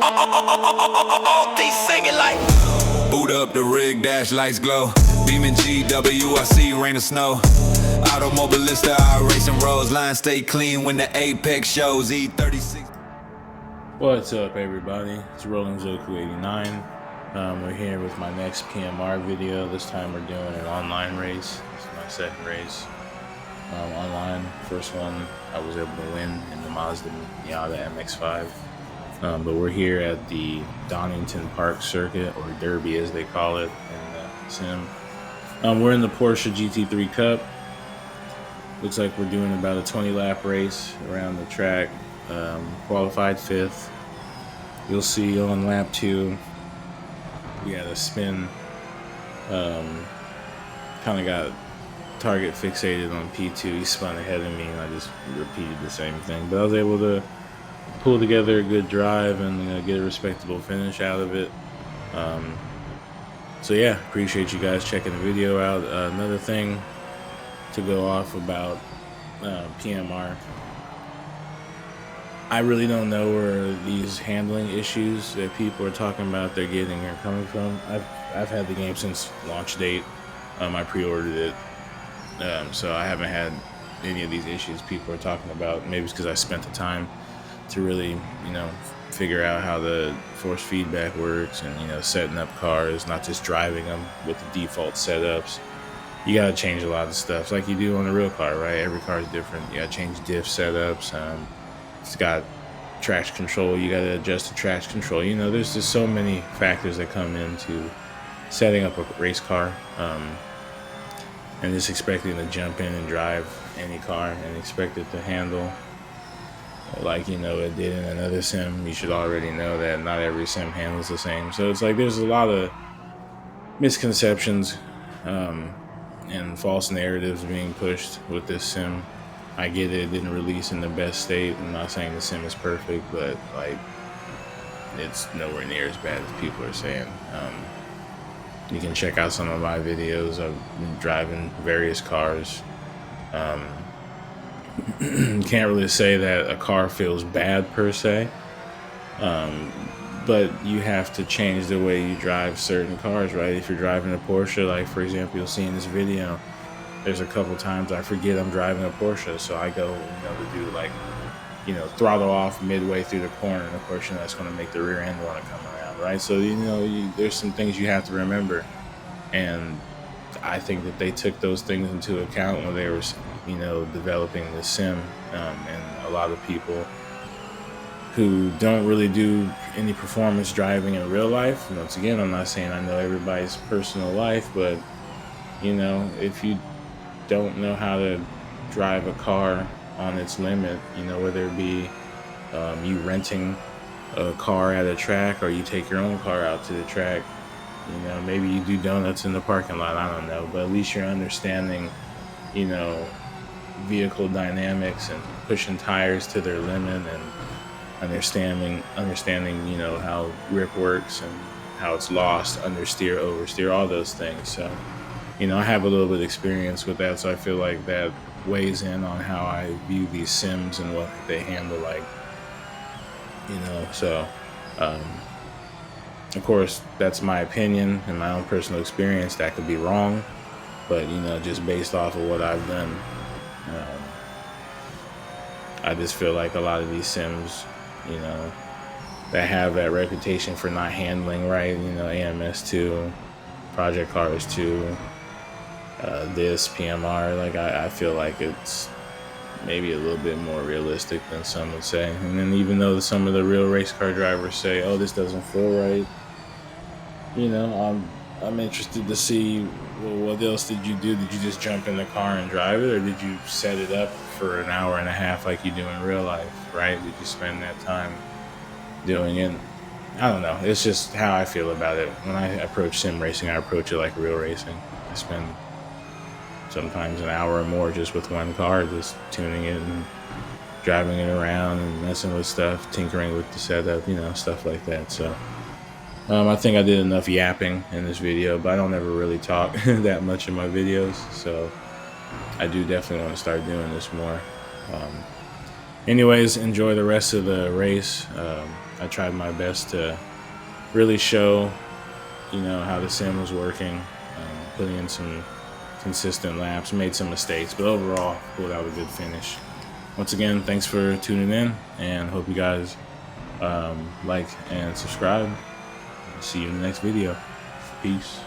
They singing like. Boot up the rig, dash lights glow. Beaming GW, I see rain or snow. Automobilista, I racing roads. Lines stay clean when the apex shows. E36. What's up, everybody? It's Rolling Zoku 89. We're here with my next PMR video. This time we're doing an online race. This is my second race online. First one I was able to win in the Mazda Miata MX-5. But we're here at the Donington Park circuit, or Derby as they call it in the sim. We're in the Porsche GT3 Cup. Looks like we're doing about a 20-lap race around the track. Qualified 5th. You'll see on lap 2 we had a spin. Kind of got target fixated on P2. He spun ahead of me and I just repeated the same thing, but I was able to pull together a good drive and get a respectable finish out of it. So yeah, appreciate you guys checking the video out. Another thing to go off about PMR, I really don't know where these handling issues that people are talking about they're getting are coming from. I've had the game since launch date. I pre-ordered it, so I haven't had any of these issues people are talking about. Maybe it's because I spent the time to really, figure out how the force feedback works and, setting up cars, not just driving them with the default setups. You got to change a lot of stuff like you do on a real car, right? Every car is different. You got to change diff setups. It's got traction control. You got to adjust the traction control. There's just so many factors that come into setting up a race car, and just expecting to jump in and drive any car and expect it to handle like it did in another sim. You should already know that not every sim handles the same. So it's like there's a lot of misconceptions and false narratives being pushed with this sim. I get it didn't release in the best state. I'm not saying the sim is perfect, but it's nowhere near as bad as people are saying. You can check out some of my videos. I've been driving various cars. Can't really say that a car feels bad per se, but you have to change the way you drive certain cars, right? If you're driving a Porsche, like for example, you'll see in this video, there's a couple times I forget I'm driving a Porsche, so I go, to do throttle off midway through the corner, and of course, that's going to make the rear end want to come around, right? So there's some things you have to remember, and I think that they took those things into account when they were, developing the sim, and a lot of people who don't really do any performance driving in real life. Once again, I'm not saying I know everybody's personal life, but if you don't know how to drive a car on its limit, whether it be you renting a car at a track or you take your own car out to the track, maybe you do donuts in the parking lot, I don't know, but at least you're understanding, vehicle dynamics and pushing tires to their limit and understanding, how grip works and how it's lost, understeer, oversteer, all those things. So, I have a little bit of experience with that, so I feel like that weighs in on how I view these sims and what they handle like, so, of course, that's my opinion and my own personal experience. That could be wrong, but, just based off of what I've done, I just feel like a lot of these sims, that have that reputation for not handling right, AMS2, Project Cars 2, this PMR, I feel like it's maybe a little bit more realistic than some would say. And then even though some of the real race car drivers say, oh, this doesn't feel right, I'm interested to see, well, what else did you do? Did you just jump in the car and drive it, or did you set it up for an hour and a half like you do in real life, right? Did you spend that time doing it? I don't know. It's just how I feel about it. When I approach sim racing, I approach it like real racing. I spend sometimes an hour or more just with one car, just tuning it and driving it around and messing with stuff, tinkering with the setup, stuff like that. So I think I did enough yapping in this video, but I don't ever really talk that much in my videos, so I do definitely want to start doing this more. anyways, enjoy the rest of the race. I tried my best to really show, you know, how the sim was working, putting in some consistent laps, made some mistakes, but overall pulled out a good finish. Once again, thanks for tuning in, and hope you guys like and subscribe. See you in the next video. Peace.